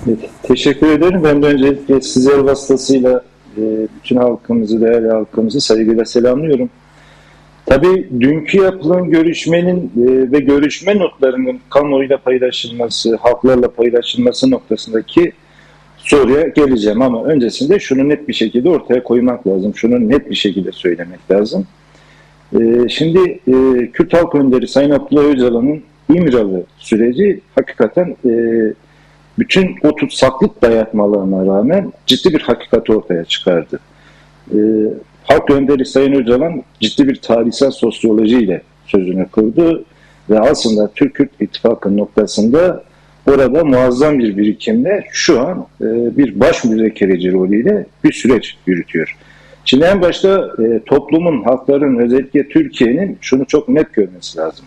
Evet, teşekkür ederim. Ben de öncelikle sizler vasıtasıyla bütün halkımızı, değerli halkımızı saygıyla selamlıyorum. Tabii dünkü yapılan görüşmenin ve görüşme notlarının kamuoyuyla paylaşılması, halklarla paylaşılması noktasındaki soruya geleceğim. Ama öncesinde şunu net bir şekilde ortaya koymak lazım. Şunu net bir şekilde söylemek lazım. Şimdi Kürt Halk Önderi Sayın Abdullah Öcalan'ın İmralı süreci hakikaten bütün o tutsaklık dayatmalarına rağmen ciddi bir hakikat ortaya çıkardı. Halk önderi Sayın Öcalan ciddi bir tarihsel sosyolojiyle sözünü kurdu ve aslında Türk-Kürt ittifakı noktasında orada muazzam bir birikimle şu an bir baş müzakereci rolüyle bir süreç yürütüyor. Şimdi en başta toplumun, halkların, özellikle Türkiye'nin şunu çok net görmesi lazım.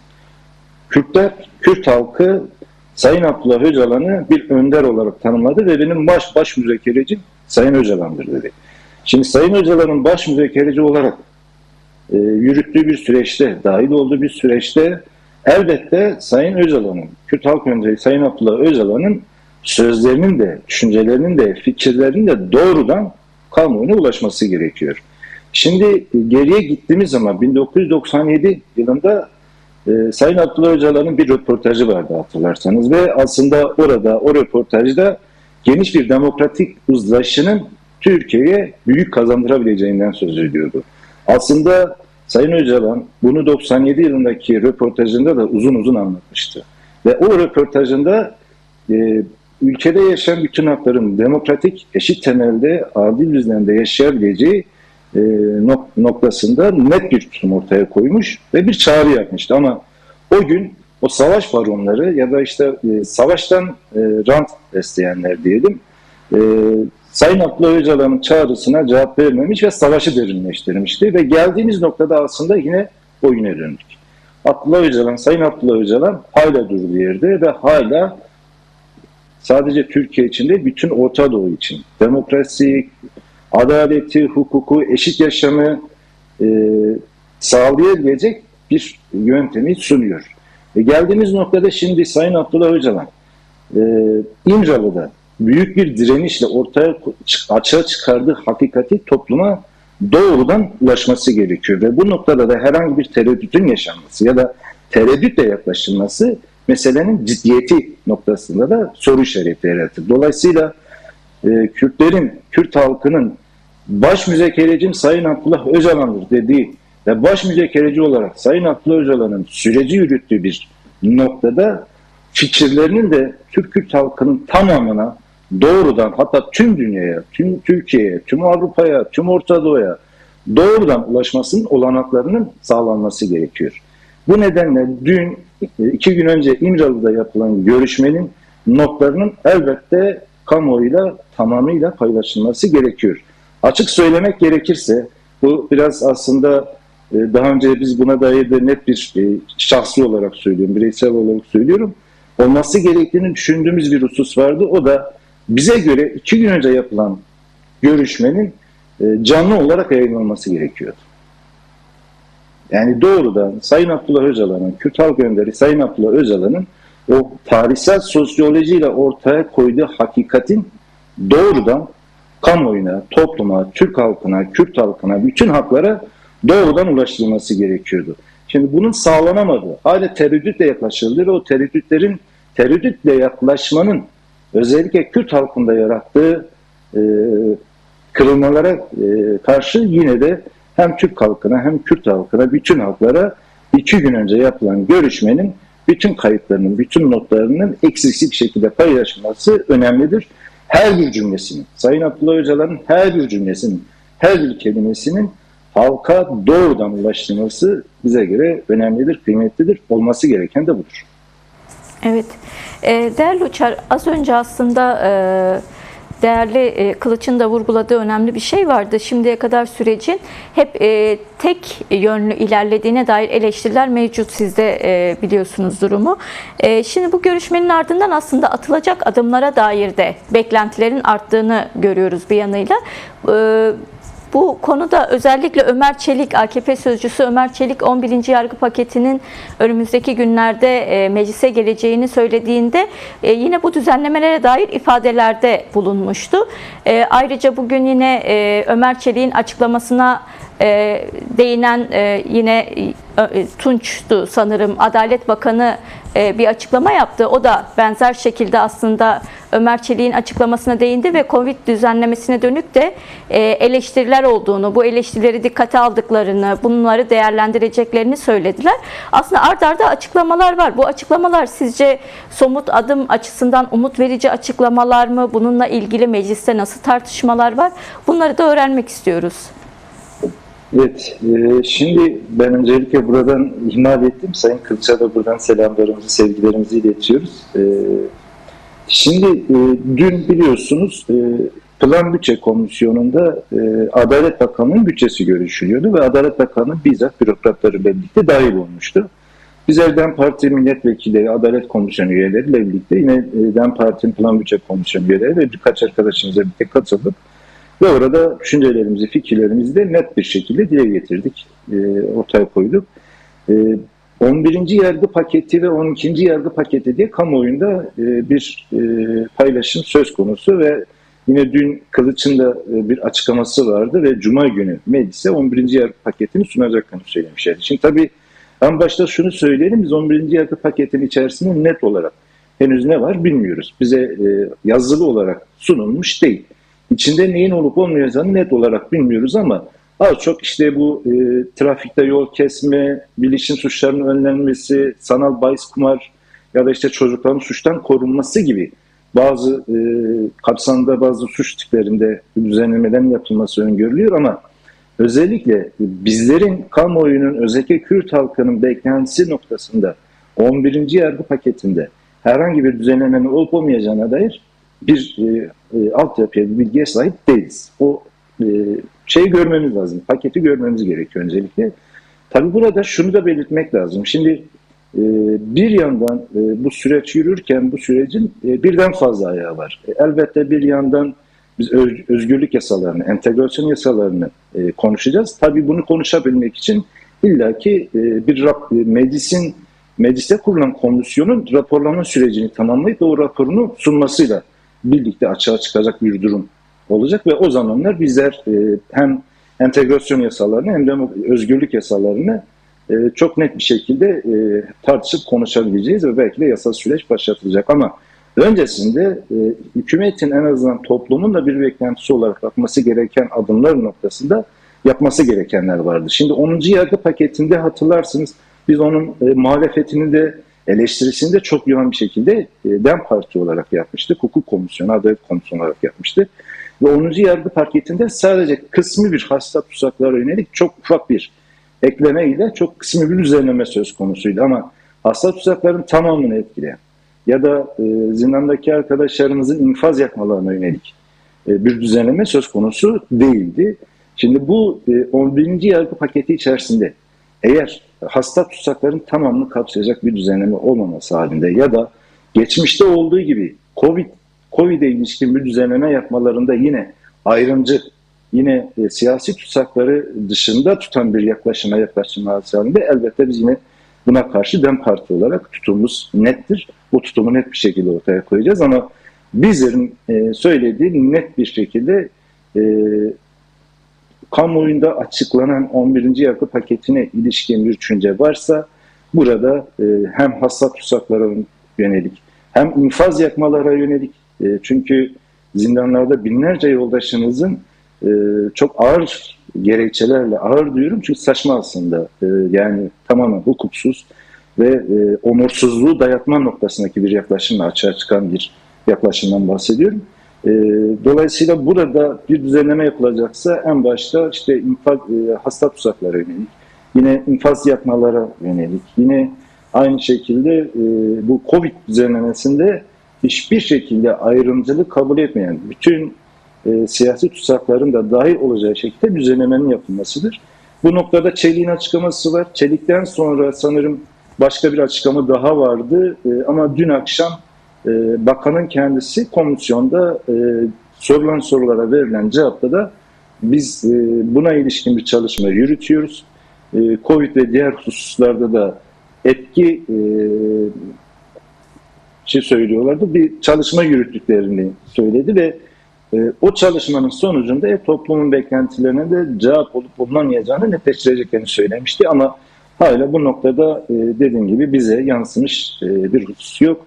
Kürtler, Kürt halkı Sayın Abdullah Öcalan'ı bir önder olarak tanımladı ve benim baş müzakerecim Sayın Öcalan'dır dedi. Şimdi Sayın Öcalan'ın baş müzakereci olarak yürüttüğü bir süreçte, dahil olduğu bir süreçte elbette Sayın Öcalan'ın, Kürt Halk Önderi Sayın Abdullah Öcalan'ın sözlerinin de, düşüncelerinin de, fikirlerinin de doğrudan kamuoyuna ulaşması gerekiyor. Şimdi geriye gittiğimiz zaman 1997 yılında Sayın Abdullah Öcalan'ın bir röportajı vardı hatırlarsanız ve aslında orada o röportajda geniş bir demokratik uzlaşının Türkiye'ye büyük kazandırabileceğinden söz ediyordu. Aslında Sayın Öcalan bunu 97 yılındaki röportajında da uzun uzun anlatmıştı. Ve o röportajında ülkede yaşayan bütün hakların demokratik, eşit temelde, adil düzende yaşayabileceği noktasında net bir tutum ortaya koymuş ve bir çağrı yapmıştı. Ama o gün o savaş baronları ya da işte savaştan rant besleyenler diyelim, Sayın Abdullah Öcalan'ın çağrısına cevap vermemiş ve savaşı derinleştirmişti ve geldiğimiz noktada aslında yine oyuna döndük. Sayın Abdullah Öcalan hala durduğu yerde ve hala sadece Türkiye için değil, bütün Orta Doğu için demokrasi, adaleti, hukuku, eşit yaşamı sağlayabilecek bir yöntemi sunuyor. Geldiğimiz noktada şimdi Sayın Abdullah Öcalan İmralı'da büyük bir direnişle açığa çıkardığı hakikati topluma doğrudan ulaşması gerekiyor. Ve bu noktada da herhangi bir tereddütün yaşanması ya da tereddütle yaklaşılması meselenin ciddiyeti noktasında da soru işareti yaratır. Dolayısıyla Kürt halkının baş müzakerecim Sayın Abdullah Öcalan'dır dediği ve baş müzakereci olarak Sayın Abdullah Öcalan'ın süreci yürüttüğü bir noktada fikirlerinin de Kürt halkının tamamına doğrudan, hatta tüm dünyaya, tüm Türkiye'ye, tüm Avrupa'ya, tüm Orta Doğu'ya doğrudan ulaşmasının olanaklarının sağlanması gerekiyor. Bu nedenle dün, 2 gün önce İmralı'da yapılan görüşmenin notlarının elbette kamuoyuyla tamamıyla paylaşılması gerekiyor. Açık söylemek gerekirse, bu biraz aslında daha önce biz buna dair de net bir şahsi olarak söylüyorum, bireysel olarak söylüyorum. Olması gerektiğini düşündüğümüz bir husus vardı. O da bize göre 2 gün önce yapılan görüşmenin canlı olarak yayınlanması gerekiyordu. Yani doğrudan Sayın Abdullah Öcalan'ın, Kürt Halk Önderi Sayın Abdullah Öcalan'ın o tarihsel sosyolojiyle ortaya koyduğu hakikatin doğrudan kamuoyuna, topluma, Türk halkına, Kürt halkına, bütün haklara doğrudan ulaştırılması gerekiyordu. Şimdi bunun sağlanamadığı, hala tereddütle yaklaşıldı ve o tereddütle yaklaşmanın özellikle Kürt halkında yarattığı kırılmalara karşı yine de hem Türk halkına hem Kürt halkına, bütün halklara 2 gün önce yapılan görüşmenin bütün kayıtlarının, bütün notlarının eksiksiz bir şekilde paylaşılması önemlidir. Her bir cümlesinin, Sayın Abdullah Öcalan'ın her bir cümlesinin, her bir kelimesinin halka doğrudan ulaştırılması bize göre önemlidir, kıymetlidir. Olması gereken de budur. Evet. Değerli Uçar, az önce aslında değerli Kılıç'ın da vurguladığı önemli bir şey vardı. Şimdiye kadar sürecin hep tek yönlü ilerlediğine dair eleştiriler mevcut. Siz de biliyorsunuz durumu. Şimdi bu görüşmenin ardından aslında atılacak adımlara dair de beklentilerin arttığını görüyoruz bir yanıyla. Bu konuda özellikle Ömer Çelik, AKP sözcüsü Ömer Çelik 11. yargı paketinin önümüzdeki günlerde meclise geleceğini söylediğinde yine bu düzenlemelere dair ifadelerde bulunmuştu. Ayrıca bugün yine Ömer Çelik'in açıklamasına değinen yine Tunç'tu sanırım, Adalet Bakanı bir açıklama yaptı. O da benzer şekilde aslında Ömer Çelik'in açıklamasına değindi ve Covid düzenlemesine dönük de eleştiriler olduğunu, bu eleştirileri dikkate aldıklarını, bunları değerlendireceklerini söylediler. Aslında art arda açıklamalar var. Bu açıklamalar sizce somut adım açısından umut verici açıklamalar mı? Bununla ilgili mecliste nasıl tartışmalar var? Bunları da öğrenmek istiyoruz. Evet, şimdi ben öncelikle buradan ihmal ettim. Sayın Kılıç'a da buradan selamlarımızı, sevgilerimizi iletiyoruz. Şimdi dün biliyorsunuz Plan Bütçe Komisyonu'nda Adalet Bakanı'nın bütçesi görüşülüyordu ve Adalet Bakanı bizzat bürokratları birlikte dahil olmuştu. Bizler DEM Parti milletvekilleri, Adalet Komisyonu üyeleriyle birlikte yine DEM Parti'nin Plan Bütçe Komisyonu üyeleri ve birkaç arkadaşımızla birlikte katıldık. Ve orada düşüncelerimizi, fikirlerimizi de net bir şekilde dile getirdik, ortaya koyduk. 11. yargı paketi ve 12. yargı paketi diye kamuoyunda bir paylaşım söz konusu ve yine dün Kılıç'ın da bir açıklaması vardı ve Cuma günü meclise 11. yargı paketini sunacaklarını söylemişlerdi. Şimdi tabii en başta şunu söyleyelim, biz 11. yargı paketinin içerisinde net olarak henüz ne var bilmiyoruz. Bize yazılı olarak sunulmuş değil. İçinde neyin olup olmayacağını net olarak bilmiyoruz ama az çok işte bu trafikte yol kesme, bilişim suçlarının önlenmesi, sanal bahis kumar ya da işte çocukların suçtan korunması gibi bazı kapsamda bazı suç tiplerinde düzenlemelerin yapılması öngörülüyor ama özellikle bizlerin, kamuoyunun, özellikle Kürt halkının beklentisi noktasında 11. yargı paketinde herhangi bir düzenlemenin olup olmayacağına dair bir altyapıya, bir bilgiye sahip değiliz. O şeyi görmemiz lazım, paketi görmemiz gerekiyor öncelikle. Tabii burada şunu da belirtmek lazım. Şimdi bir yandan bu süreç yürürken bu sürecin birden fazla ayağı var. Elbette bir yandan biz özgürlük yasalarını, entegrasyon yasalarını konuşacağız. Tabii bunu konuşabilmek için illaki bir mecliste kurulan komisyonun raporlama sürecini tamamlayıp o raporunu sunmasıyla birlikte açığa çıkacak bir durum olacak ve o zamanlar bizler hem entegrasyon yasalarını hem de özgürlük yasalarını çok net bir şekilde tartışıp konuşabileceğiz ve belki de yasal süreç başlatılacak ama öncesinde hükümetin en azından toplumun da bir beklentisi olarak atması gereken adımlar noktasında yapması gerekenler vardı. Şimdi 10. yargı paketinde hatırlarsınız biz onun muhalefetini de eleştirisini de çok yoğun bir şekilde DEM Parti olarak yapmıştık. Hukuk Komisyonu, Adalet Komisyonu olarak yapmıştık. Ve 10. yargı paketinde sadece kısmi bir hasta tutsaklara yönelik çok ufak bir ekleme ile çok kısmi bir düzenleme söz konusuydu. Ama hasta tutsakların tamamını etkileyen ya da zindandaki arkadaşlarımızın infaz yapmalarına yönelik bir düzenleme söz konusu değildi. Şimdi bu 11. yargı paketi içerisinde eğer hasta tutsakların tamamını kapsayacak bir düzenleme olmaması halinde ya da geçmişte olduğu gibi Covid'e ilişkin bir düzenleme yapmalarında yine ayrımcı, yine siyasi tutsakları dışında tutan bir yaklaşım halinde elbette biz yine buna karşı DEM Parti olarak tutumumuz nettir. Bu tutumu net bir şekilde ortaya koyacağız ama bizlerin söylediği net bir şekilde kamuoyunda açıklanan 11. yargı paketine ilişkin bir düşünce varsa burada hem hasta tutsaklara yönelik hem infaz yakmalara yönelik çünkü zindanlarda binlerce yoldaşınızın çok ağır gerekçelerle ağır diyorum çünkü saçma aslında yani tamamen hukuksuz ve onursuzluğu dayatma noktasındaki bir yaklaşımla açığa çıkan bir yaklaşımdan bahsediyorum. Dolayısıyla burada bir düzenleme yapılacaksa en başta işte hasta tutsaklara yönelik, yine infaz yapmalara yönelik, yine aynı şekilde bu Covid düzenlemesinde hiçbir şekilde ayrımcılık kabul etmeyen bütün siyasi tutsakların da dahil olacağı şekilde düzenlemenin yapılmasıdır. Bu noktada Çelik'in açıklaması var. Çelik'ten sonra sanırım başka bir açıklama daha vardı ama dün akşam bakanın kendisi komisyonda sorulan sorulara verilen cevapta da biz buna ilişkin bir çalışma yürütüyoruz. Covid ve diğer hususlarda da etki söylüyorlardı. Bir çalışma yürüttüklerini söyledi ve o çalışmanın sonucunda toplumun beklentilerine de cevap olup olunamayacağını netleştireceklerini söylemişti. Ama hala bu noktada dediğim gibi bize yansımış bir husus yok.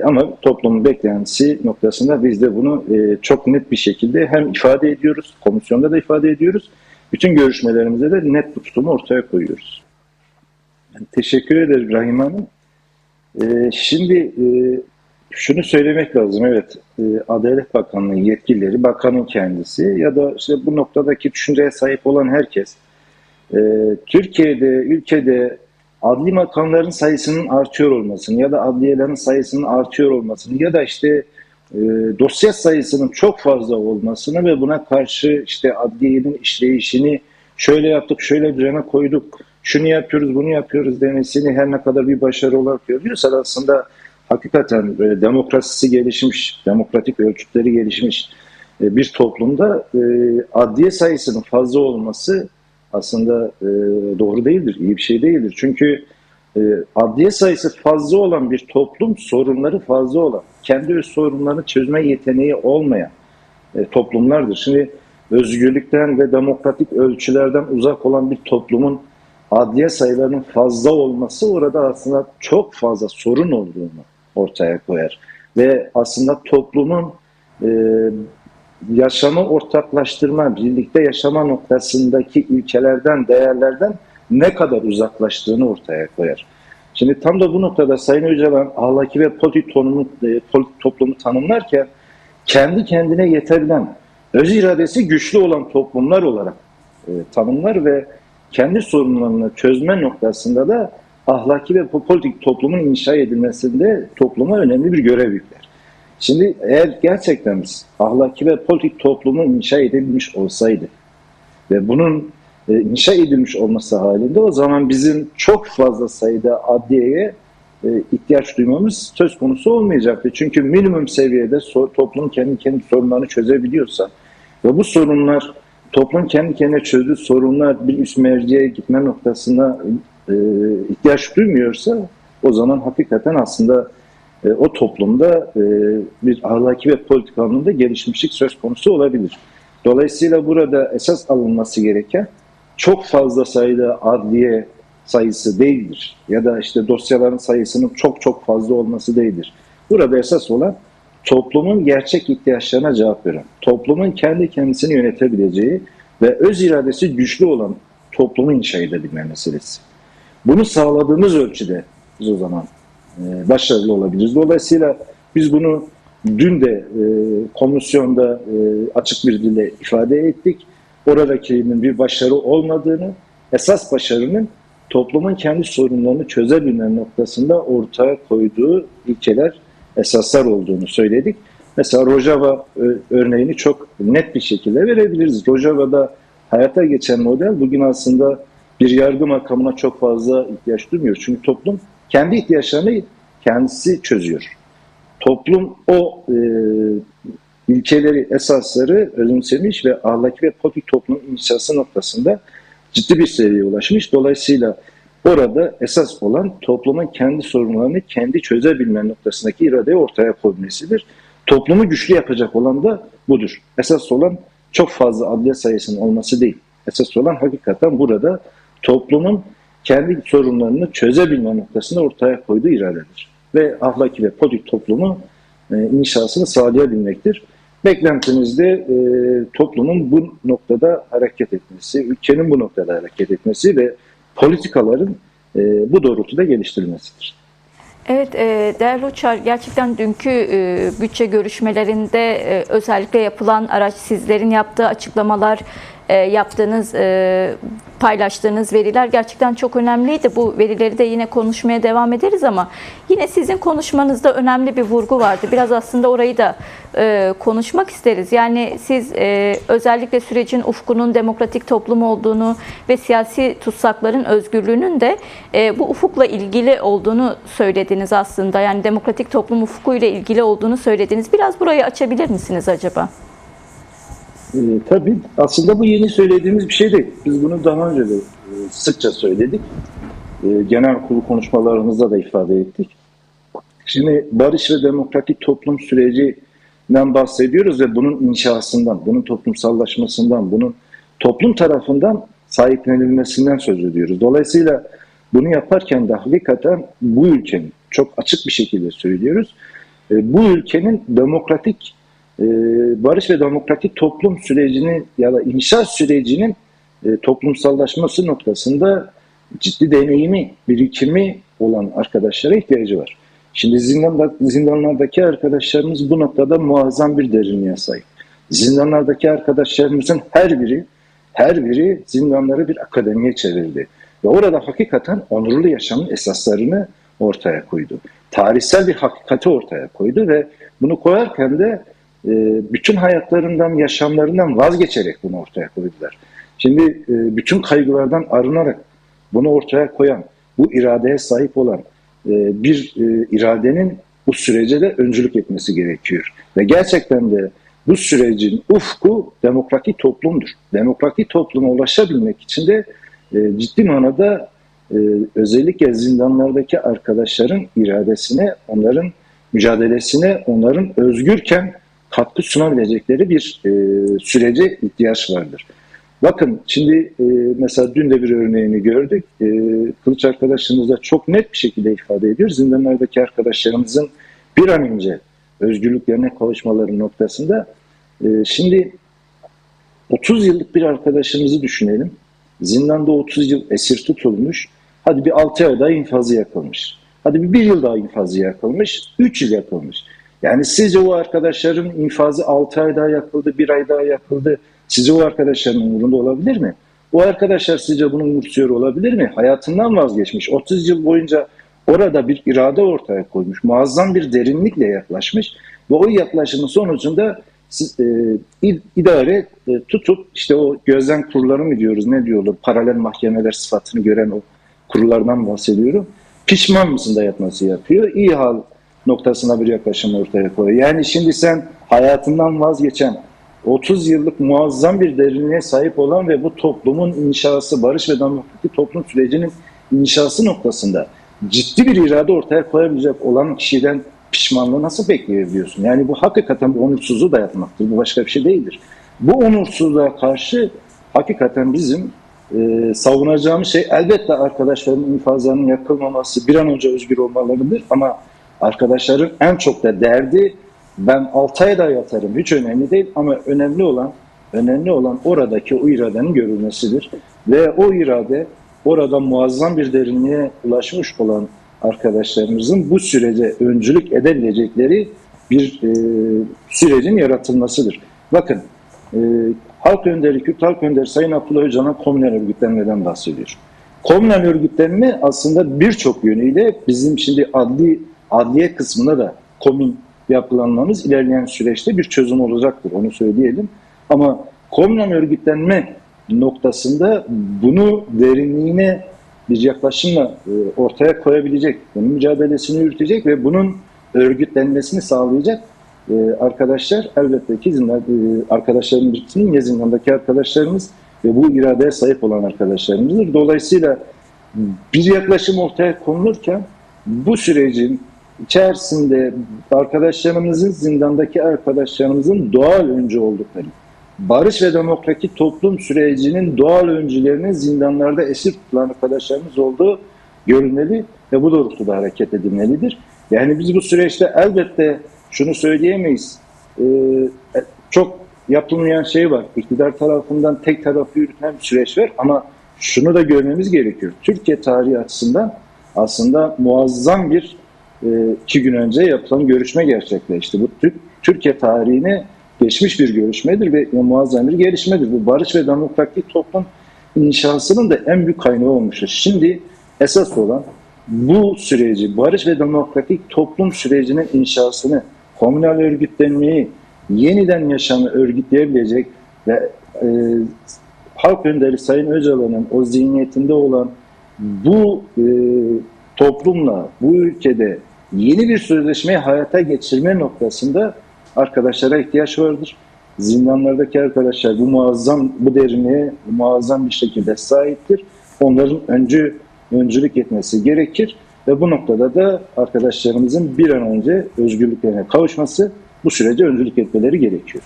Ama toplumun beklentisi noktasında biz de bunu çok net bir şekilde hem ifade ediyoruz, komisyonda da ifade ediyoruz. Bütün görüşmelerimizde de net bu tutumu ortaya koyuyoruz. Teşekkür ederim Rahim Hanım. Şimdi şunu söylemek lazım. Evet, Adalet Bakanlığı yetkilileri, bakanın kendisi ya da işte bu noktadaki düşünceye sahip olan herkes Türkiye'de, ülkede adli makamların sayısının artıyor olmasını ya da adliyelerin sayısının artıyor olmasını ya da işte dosya sayısının çok fazla olmasını ve buna karşı işte adliyenin işleyişini şöyle yaptık, şöyle düzene koyduk, şunu yapıyoruz, bunu yapıyoruz demesini her ne kadar bir başarı olarak görüyorsa aslında hakikaten böyle demokrasisi gelişmiş, demokratik ölçütleri gelişmiş bir toplumda adliye sayısının fazla olması aslında doğru değildir, iyi bir şey değildir. Çünkü adliye sayısı fazla olan bir toplum, sorunları fazla olan, kendi öz sorunlarını çözme yeteneği olmayan toplumlardır. Şimdi özgürlükten ve demokratik ölçülerden uzak olan bir toplumun adliye sayılarının fazla olması orada aslında çok fazla sorun olduğunu ortaya koyar. Ve aslında toplumun yaşamı ortaklaştırma, birlikte yaşama noktasındaki ilkelerden, değerlerden ne kadar uzaklaştığını ortaya koyar. Şimdi tam da bu noktada Sayın Öcalan ahlaki ve politik toplumu tanımlarken kendi kendine yetebilen, öz iradesi güçlü olan toplumlar olarak tanımlar ve kendi sorunlarını çözme noktasında da ahlaki ve politik toplumun inşa edilmesinde topluma önemli bir görev yükler. Şimdi eğer gerçekten biz ahlaki ve politik toplumu inşa edilmiş olsaydı ve bunun inşa edilmiş olması halinde o zaman bizim çok fazla sayıda adliyeye ihtiyaç duymamız söz konusu olmayacaktı. Çünkü minimum seviyede toplum kendi sorunlarını çözebiliyorsa ve bu sorunlar toplum kendi kendine çözdüğü sorunlar bir üst merciye gitme noktasına ihtiyaç duymuyorsa o zaman hakikaten aslında o toplumda bir ahlaki ve politik anlamda gelişmişlik söz konusu olabilir. Dolayısıyla burada esas alınması gereken çok fazla sayıda adliye sayısı değildir. Ya da işte dosyaların sayısının çok fazla olması değildir. Burada esas olan toplumun gerçek ihtiyaçlarına cevap veren, toplumun kendi kendisini yönetebileceği ve öz iradesi güçlü olan toplumu inşa edebilme meselesi. Bunu sağladığımız ölçüde biz o zaman başarılı olabiliriz. Dolayısıyla biz bunu dün de komisyonda açık bir dille ifade ettik. Oradakinin bir başarı olmadığını, esas başarının toplumun kendi sorunlarını çözebilme noktasında ortaya koyduğu ilkeler, esaslar olduğunu söyledik. Mesela Rojava örneğini çok net bir şekilde verebiliriz. Rojava'da hayata geçen model bugün aslında bir yargı makamına çok fazla ihtiyaç duymuyor. Çünkü toplum kendi ihtiyaçlarını kendisi çözüyor. Toplum o ilkeleri, esasları özümsemiş ve ahlaki ve politik toplumun inşası noktasında ciddi bir seviyeye ulaşmış. Dolayısıyla orada esas olan toplumun kendi sorunlarını kendi çözebilme noktasındaki iradeyi ortaya koymasıdır. Toplumu güçlü yapacak olan da budur. Esas olan çok fazla adliye sayısının olması değil. Esas olan hakikaten burada toplumun kendi sorunlarını çözebilme noktasında ortaya koyduğu iradedir. Ve ahlaki ve politik toplumu inşasını sağlayabilmektir. Beklentimiz de toplumun bu noktada hareket etmesi, ülkenin bu noktada hareket etmesi ve politikaların bu doğrultuda geliştirilmesidir. Evet, değerli Uçar, gerçekten dünkü bütçe görüşmelerinde özellikle yapılan sizlerin yaptığı açıklamalar, yaptığınız, paylaştığınız veriler gerçekten çok önemliydi. Bu verileri de yine konuşmaya devam ederiz ama yine sizin konuşmanızda önemli bir vurgu vardı. Biraz aslında orayı da konuşmak isteriz. Yani siz özellikle sürecin ufkunun demokratik toplum olduğunu ve siyasi tutsakların özgürlüğünün de bu ufukla ilgili olduğunu söylediniz aslında. Yani demokratik toplum ufkuyla ilgili olduğunu söylediniz. Biraz burayı açabilir misiniz acaba? Tabii aslında bu yeni söylediğimiz bir şey değil. Biz bunu daha önce de sıkça söyledik. Genel kurulu konuşmalarımızda da ifade ettik. Şimdi barış ve demokratik toplum sürecinden bahsediyoruz ve bunun inşasından, bunun toplumsallaşmasından, bunun toplum tarafından sahiplenilmesinden söz ediyoruz. Dolayısıyla bunu yaparken de hakikaten bu ülkenin, çok açık bir şekilde söylüyoruz, bu ülkenin demokratik barış ve demokratik toplum sürecini ya da inşa sürecinin toplumsallaşması noktasında ciddi deneyimi, birikimi olan arkadaşlara ihtiyacı var. Şimdi zindanlardaki arkadaşlarımız bu noktada muazzam bir derinliğe sahip. Zindanlardaki arkadaşlarımızın her biri zindanları bir akademiye çevirdi. Ve orada hakikaten onurlu yaşamın esaslarını ortaya koydu. Tarihsel bir hakikati ortaya koydu ve bunu koyarken de bütün hayatlarından, yaşamlarından vazgeçerek bunu ortaya koydular. Şimdi bütün kaygılardan arınarak bunu ortaya koyan, bu iradeye sahip olan bir iradenin bu sürece de öncülük etmesi gerekiyor. Ve gerçekten de bu sürecin ufku demokratik toplumdur. Demokratik topluma ulaşabilmek için de ciddi manada özellikle zindanlardaki arkadaşların iradesine, onların mücadelesine, onların özgürken katkı sunabilecekleri bir sürece ihtiyaç vardır. Bakın şimdi mesela dün de bir örneğini gördük. Kılıç arkadaşımız da çok net bir şekilde ifade ediyor. Zindanlardaki arkadaşlarımızın bir an önce özgürlüklerine kavuşmaları noktasında. Şimdi 30 yıllık bir arkadaşımızı düşünelim. Zindanda 30 yıl esir tutulmuş. Hadi bir 6 ay daha infazı yakılmış. Hadi bir yıl daha infazı yakılmış. 3 yıl yakılmış. Yani sizce o arkadaşların infazı 6 ay daha yakıldı, 1 ay daha yakıldı. Sizce o arkadaşların umurunda olabilir mi? O arkadaşlar sizce bunu umursuyor olabilir mi? Hayatından vazgeçmiş. 30 yıl boyunca orada bir irade ortaya koymuş. Muazzam bir derinlikle yaklaşmış. Ve o yaklaşımın sonucunda idare tutup işte o gözlem kurulları mı diyoruz, ne diyorlar, paralel mahkemeler sıfatını gören o kurullardan bahsediyorum. Pişman mısın dayatması yapıyor. İyi hal noktasına bir yaklaşım ortaya koyuyor. Yani şimdi sen hayatından vazgeçen, 30 yıllık muazzam bir derinliğe sahip olan ve bu toplumun inşası, barış ve demokratik toplum sürecinin inşası noktasında ciddi bir irade ortaya koyabilecek olan kişiden pişmanlığı nasıl bekleyebiliyorsun? Yani bu hakikaten bu onursuzluğu dayatmaktır. Bu başka bir şey değildir. Bu onursuzluğa karşı hakikaten bizim savunacağımız şey elbette arkadaşların infazlarının yakılmaması, bir an önce özgür olmalarıdır ama arkadaşların en çok da derdi ben 6 ay daha yatarım hiç önemli değil ama önemli olan oradaki o iradenin görülmesidir. Ve o irade orada muazzam bir derinliğe ulaşmış olan arkadaşlarımızın bu sürece öncülük edebilecekleri bir sürecin yaratılmasıdır. Bakın Halk Önderi, Kürt Halk Önderi Sayın Abdullah Öcalan komünel örgütlenmeden bahsediyor. Komünel örgütlenme aslında birçok yönüyle bizim şimdi adliye kısmında da komün yapılanmamız ilerleyen süreçte bir çözüm olacaktır. Onu söyleyelim. Ama komünel örgütlenme noktasında bunu derinliğine bir yaklaşımla ortaya koyabilecek, bunun mücadelesini yürütecek ve bunun örgütlenmesini sağlayacak arkadaşlar elbette ki arkadaşlarımız için zindandaki arkadaşlarımız ve bu iradeye sahip olan arkadaşlarımızdır. Dolayısıyla bir yaklaşım ortaya konulurken bu sürecin içerisinde arkadaşlarımızın, zindandaki arkadaşlarımızın doğal öncü oldukları, barış ve demokratik toplum sürecinin doğal öncülerinin zindanlarda esir tutulan arkadaşlarımız olduğu görülmeli ve bu doğrultuda hareket edilmelidir. Yani biz bu süreçte elbette şunu söyleyemeyiz. Çok yapılmayan şey var. İktidar tarafından tek taraflı yürütülen bir süreç var ama şunu da görmemiz gerekiyor. Türkiye tarihi açısından aslında muazzam bir 2 gün önce yapılan görüşme gerçekleşti. Bu Türkiye tarihine geçmiş bir görüşmedir ve muazzam bir gelişmedir. Bu barış ve demokratik toplum inşasının da en büyük kaynağı olmuştur. Şimdi esas olan bu süreci, barış ve demokratik toplum sürecinin inşasını, komünal örgütlenmeyi, yeniden yaşamı örgütleyebilecek ve Halk Önderi Sayın Öcalan'ın o zihniyetinde olan bu toplumla, bu ülkede yeni bir sözleşmeyi hayata geçirme noktasında arkadaşlara ihtiyaç vardır. zindanlardaki arkadaşlar bu derinliğe muazzam bir şekilde sahiptir. Onların öncülük etmesi gerekir ve bu noktada da arkadaşlarımızın bir an önce özgürlüklerine kavuşması, bu sürece öncülük etmeleri gerekiyor.